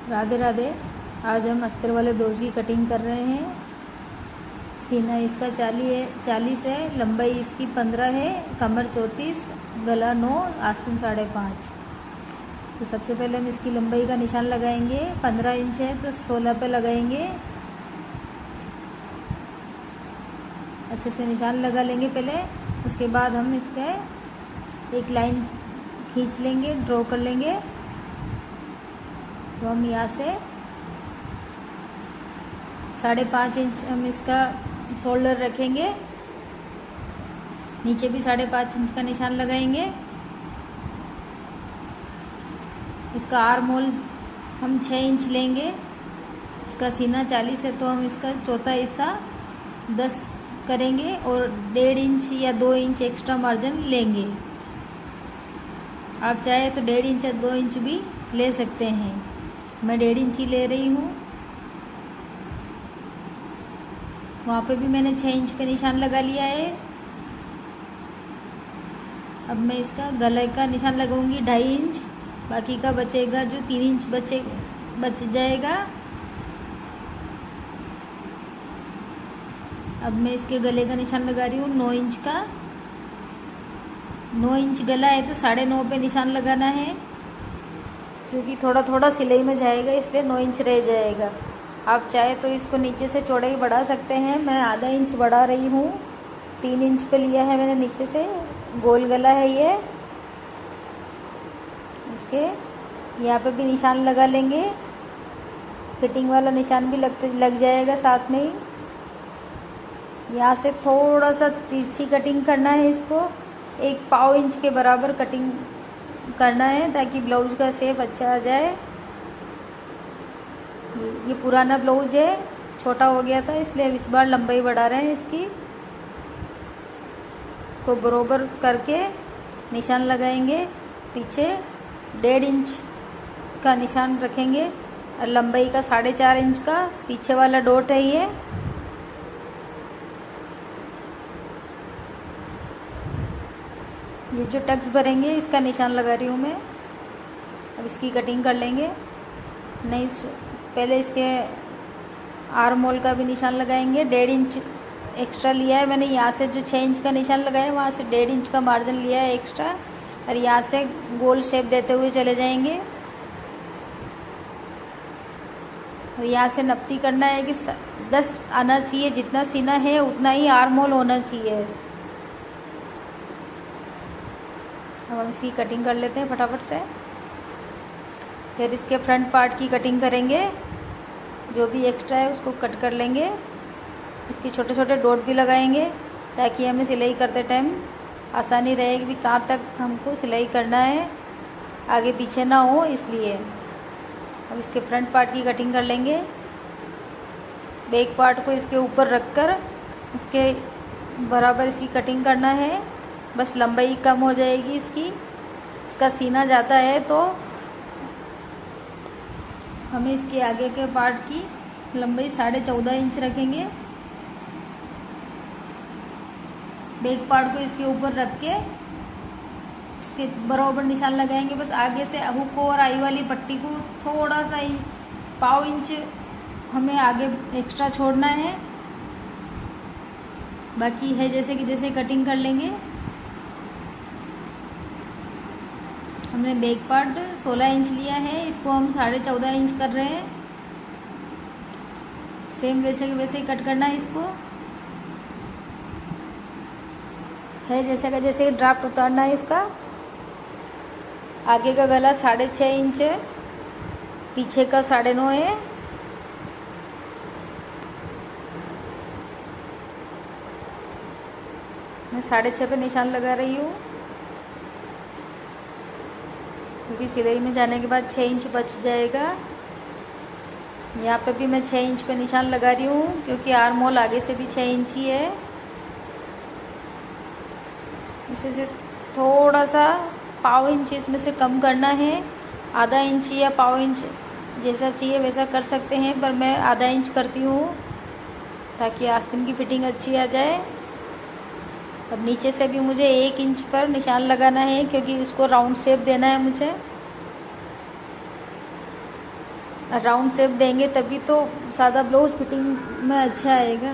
राधे राधे। आज हम अस्तर वाले ब्लाउज की कटिंग कर रहे हैं। सीना इसका 40 है, लंबाई इसकी 15 है, कमर 34, गला 9, आस्तीन 5.5। तो सबसे पहले हम इसकी लंबाई का निशान लगाएंगे। 15 इंच है तो 16 पे लगाएंगे। अच्छे से निशान लगा लेंगे पहले। उसके बाद हम इसका एक लाइन खींच लेंगे, ड्रॉ कर लेंगे। तो हम यहाँ से 5.5 इंच हम इसका शोल्डर रखेंगे। नीचे भी 5.5 इंच का निशान लगाएंगे। इसका आर्म होल हम 6 इंच लेंगे। इसका सीना 40 है तो हम इसका चौथा हिस्सा 10 करेंगे और 1.5 इंच या 2 इंच एक्स्ट्रा मार्जिन लेंगे। आप चाहे तो 1.5 इंच या 2 इंच भी ले सकते हैं। मैं 1.5 इंच ही ले रही हूँ। वहाँ पे भी मैंने 6 इंच पे निशान लगा लिया है। अब मैं इसका गले का निशान लगाऊंगी 2.5 इंच। बाकी का बचेगा जो 3 इंच बच जाएगा। अब मैं इसके गले का निशान लगा रही हूँ 9 इंच का। 9 इंच गला है तो 9.5 पे निशान लगाना है, क्योंकि थोड़ा थोड़ा सिलाई में जाएगा इसलिए 9 इंच रह जाएगा। आप चाहे तो इसको नीचे से चौड़ाई बढ़ा सकते हैं। मैं आधा इंच बढ़ा रही हूँ। 3 इंच पे लिया है मैंने नीचे से। गोल गला है ये। इसके यहाँ पे भी निशान लगा लेंगे। फिटिंग वाला निशान भी लग जाएगा साथ में ही। यहाँ से थोड़ा सा तिरछी कटिंग करना है। इसको 1 पाव इंच के बराबर कटिंग करना है ताकि ब्लाउज का शेप अच्छा आ जाए। ये पुराना ब्लाउज है, छोटा हो गया था इसलिए अब इस बार लंबाई बढ़ा रहे हैं इसकी। इसको बरोबर करके निशान लगाएंगे। पीछे 1.5 इंच का निशान रखेंगे और लंबाई का 4.5 इंच का पीछे वाला डॉट है ये जो टक्स भरेंगे इसका निशान लगा रही हूँ मैं। अब इसकी कटिंग कर लेंगे। नहीं, पहले इसके आर्म होल का भी निशान लगाएंगे। 1.5 इंच एक्स्ट्रा लिया है मैंने। यहाँ से जो 6 इंच का निशान लगाया है वहाँ से 1.5 इंच का मार्जिन लिया है एक्स्ट्रा, और यहाँ से गोल शेप देते हुए चले जाएंगे। और यहाँ से नपती करना है कि 10 आना चाहिए। जितना सीना है उतना ही आर्म होल होना चाहिए। अब हम इसकी कटिंग कर लेते हैं फटाफट से। फिर इसके फ्रंट पार्ट की कटिंग करेंगे। जो भी एक्स्ट्रा है उसको कट कर लेंगे। इसके छोटे छोटे डॉट भी लगाएंगे ताकि हमें सिलाई करते टाइम आसानी रहेगी कि कहाँ तक हमको सिलाई करना है, आगे पीछे ना हो इसलिए। अब इसके फ्रंट पार्ट की कटिंग कर लेंगे। बैक पार्ट को इसके ऊपर रखकर उसके बराबर इसकी कटिंग करना है। बस लंबाई कम हो जाएगी इसकी। इसका सीना जाता है तो हमें इसके आगे के पार्ट की लंबाई 14.5 इंच रखेंगे। बैक पार्ट को इसके ऊपर रख के उसके बराबर निशान लगाएंगे। बस आगे से हुक और आई वाली पट्टी को थोड़ा सा ही 1/4 इंच हमें आगे एक्स्ट्रा छोड़ना है। बाकी है जैसे कि जैसे कटिंग कर लेंगे। हमने बैक पार्ट 16 इंच लिया है, इसको हम 14.5 इंच कर रहे हैं। सेम वैसे के वैसे ही कट करना है इसको। है जैसे का जैसे ड्राफ्ट उतारना है इसका। आगे का गला 6.5 इंच है, पीछे का 9.5 है। मैं 6.5 पे निशान लगा रही हूँ, क्योंकि सिलाई में जाने के बाद 6 इंच बच जाएगा। यहाँ पे भी मैं 6 इंच पे निशान लगा रही हूँ, क्योंकि आर्म होल आगे से भी 6 इंच ही है। इसे से थोड़ा सा 1/4 इंच इसमें से कम करना है। आधा इंच या 1/4 इंच जैसा चाहिए वैसा कर सकते हैं, पर मैं आधा इंच करती हूँ ताकि आस्तीन की फिटिंग अच्छी आ जाए। अब नीचे से भी मुझे 1 इंच पर निशान लगाना है, क्योंकि उसको राउंड शेप देना है मुझे। राउंड शेप देंगे तभी तो सादा ब्लाउज फिटिंग में अच्छा आएगा।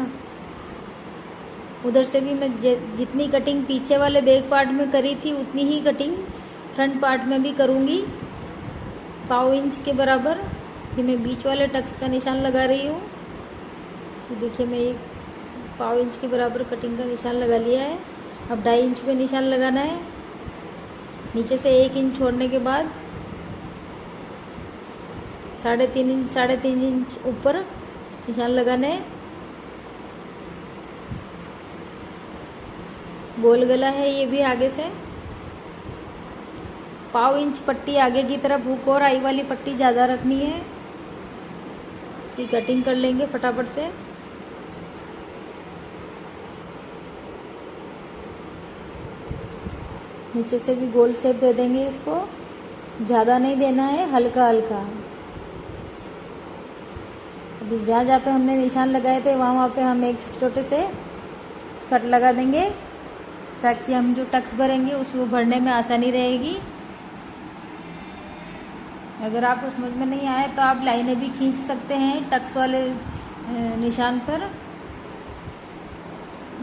उधर से भी मैं जितनी कटिंग पीछे वाले बैक पार्ट में करी थी उतनी ही कटिंग फ्रंट पार्ट में भी करूँगी, 1/4 इंच के बराबर। फिर मैं बीच वाले टक्स का निशान लगा रही हूँ। तो देखिए मैं 1/4 इंच के बराबर कटिंग का निशान लगा लिया है। अब 2.5 इंच पे निशान लगाना है। नीचे से 1 इंच छोड़ने के बाद 3.5 इंच ऊपर निशान लगाना है। गोल गला है ये भी आगे से। 1/4 इंच पट्टी आगे की तरफ हुक और आई वाली पट्टी ज़्यादा रखनी है। इसकी कटिंग कर लेंगे फटाफट से। नीचे से भी गोल शेप दे देंगे इसको, ज़्यादा नहीं देना है, हल्का हल्का। अभी जहाँ जहाँ पे हमने निशान लगाए थे वहाँ पे हम एक छोटे छोटे से कट लगा देंगे ताकि हम जो टक्स भरेंगे उसमें भरने में आसानी रहेगी। अगर आपको समझ में नहीं आए तो आप लाइनें भी खींच सकते हैं टक्स वाले निशान पर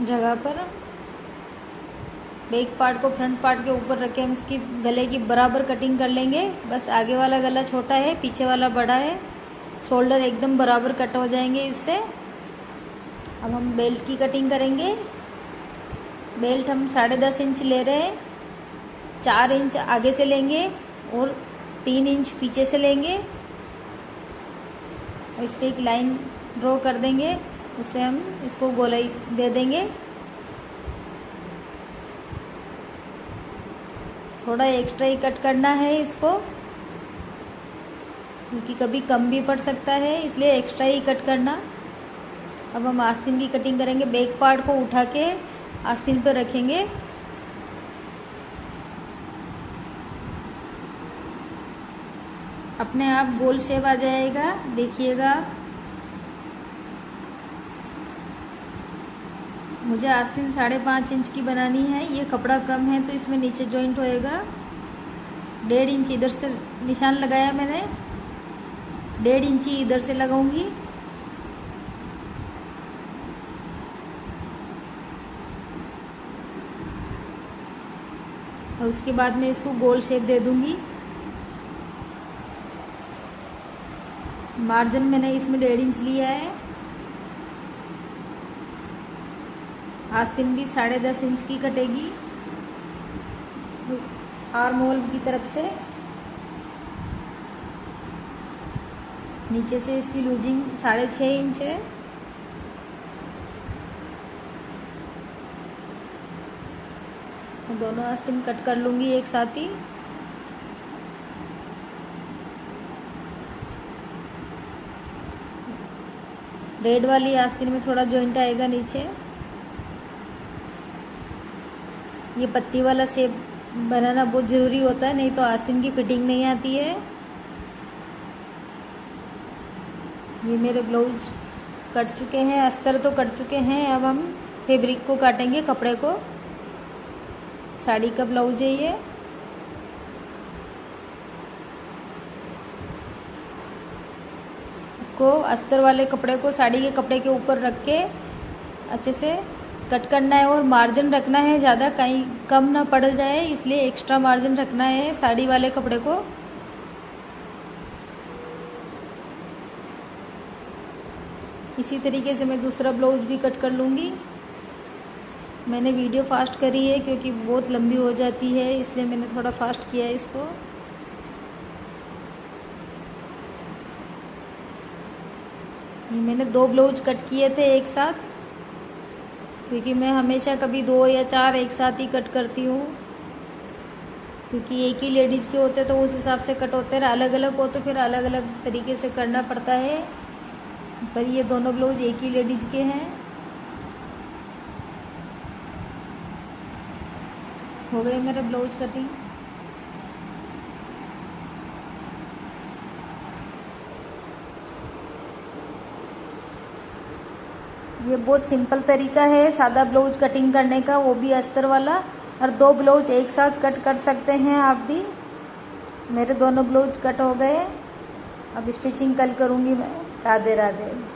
जगह पर। बैक पार्ट को फ्रंट पार्ट के ऊपर रखे हम इसकी गले की बराबर कटिंग कर लेंगे। बस आगे वाला गला छोटा है, पीछे वाला बड़ा है। शोल्डर एकदम बराबर कट हो जाएंगे इससे। अब हम बेल्ट की कटिंग करेंगे। बेल्ट हम 10.5 इंच ले रहे हैं, 4 इंच आगे से लेंगे और 3 इंच पीछे से लेंगे और इस पर एक लाइन ड्रॉ कर देंगे। उससे हम इसको गोलाई दे देंगे। थोड़ा एक्स्ट्रा ही कट करना है इसको क्योंकि कभी कम भी पड़ सकता है, इसलिए एक्स्ट्रा ही कट करना। अब हम आस्तीन की कटिंग करेंगे। बैक पार्ट को उठा के आस्तीन पर रखेंगे। अपने आप गोल शेप आ जाएगा, देखिएगा। मुझे आस्तीन 5.5 इंच की बनानी है। ये कपड़ा कम है तो इसमें नीचे जॉइंट होएगा। 1.5 इंच इधर से निशान लगाया मैंने, 1.5 इंच इधर से लगाऊंगी। और उसके बाद में इसको गोल शेप दे दूंगी। मार्जिन मैंने इसमें 1.5 इंच लिया है। आस्तीन भी 10.5 इंच की कटेगी आर्म होल की तरफ से। नीचे से इसकी लूजिंग 6.5 इंच है। दोनों आस्तीन कट कर लूँगी एक साथ ही। रेड वाली आस्तीन में थोड़ा जॉइंट आएगा नीचे। ये पत्ती वाला शेप बनाना बहुत ज़रूरी होता है, नहीं तो आस्तीन की फिटिंग नहीं आती है। ये मेरे ब्लाउज कट चुके हैं, अस्तर तो कट चुके हैं। अब हम फैब्रिक को काटेंगे, कपड़े को। साड़ी का ब्लाउज है ये। इसको अस्तर वाले कपड़े को साड़ी के कपड़े के ऊपर रख के अच्छे से कट करना है और मार्जिन रखना है, ज़्यादा कहीं कम ना पड़ जाए, इसलिए एक्स्ट्रा मार्जिन रखना है साड़ी वाले कपड़े को। इसी तरीके से मैं दूसरा ब्लाउज भी कट कर लूँगी। मैंने वीडियो फास्ट करी है क्योंकि बहुत लंबी हो जाती है, इसलिए मैंने थोड़ा फास्ट किया है इसको। ये मैंने 2 ब्लाउज कट किए थे एक साथ, क्योंकि मैं हमेशा कभी 2 या 4 एक साथ ही कट करती हूँ, क्योंकि एक ही लेडीज़ के होते तो उस हिसाब से कट होते हैं। अलग अलग हो तो फिर अलग अलग तरीके से करना पड़ता है। पर ये दोनों ब्लाउज एक ही लेडीज़ के हैं। हो गए मेरे ब्लाउज कटिंग। ये बहुत सिंपल तरीका है सादा ब्लाउज कटिंग करने का, वो भी अस्तर वाला। और 2 ब्लाउज एक साथ कट कर सकते हैं आप भी। मेरे दोनों ब्लाउज कट हो गए। अब स्टिचिंग कल करूँगी मैं। राधे राधे।